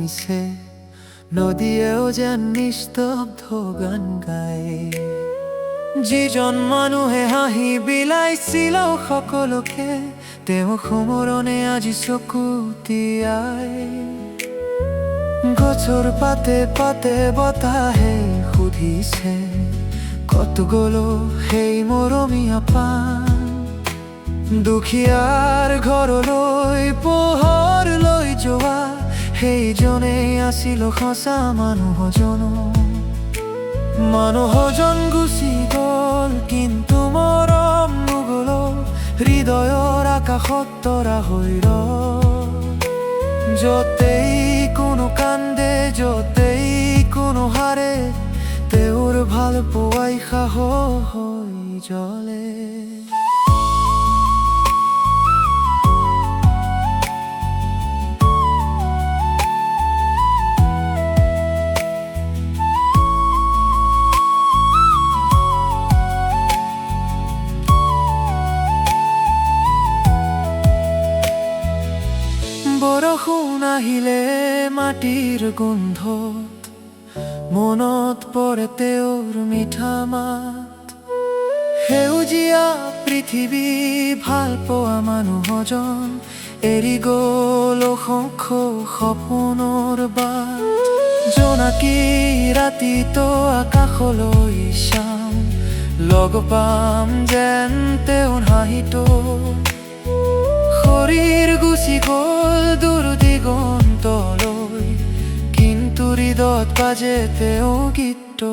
হাঁহিছে, নদীয়েও যেন নিস্তব্ধ গান গায়। যিজন মানুহে হাঁহি বিলাইছিল সকলোকে, তেওঁ সোমৰণে আজি চকু তিয়াই। গছৰ পাতে পাতে বতাহে সুধিছে, কত গ'ল সেই মৰমীয়া পান। দুখীয়াৰ ঘৰলৈ পোহৰ লৈ যোৱা, সেইজনেই আছিল সঁচা মানুহজন। মানুহজন গুচি গ'ল, কিন্তু মৰম নগ'ল, হৃদয়ৰ আকাশত তৰা হৈ ৰ'ল। য'তেই কোনো কান্দে, য'তেই কোনো হাৰে, তেওঁৰ ভাল পোৱাই সাহস হৈ জ্বলে। বৰষুণ আহিলে মাটিৰ গোন্ধত মনত পৰে তেওঁৰ মিঠা মাত। সেউজীয়া পৃথিৱী ভাল পোৱা মানুহজন এৰি গ'ল অসংখ্য সপোনৰ বাট। জোনাকী ৰাতিতো আকাশলৈ চাম, লগ পাম যেন তেওঁৰ হাঁহিটো। শৰীৰ গুচি গ'ল দূৰ দিগন্তলৈ, কিন্তু হৃদয়ত বাজে তেওঁ গীতটো।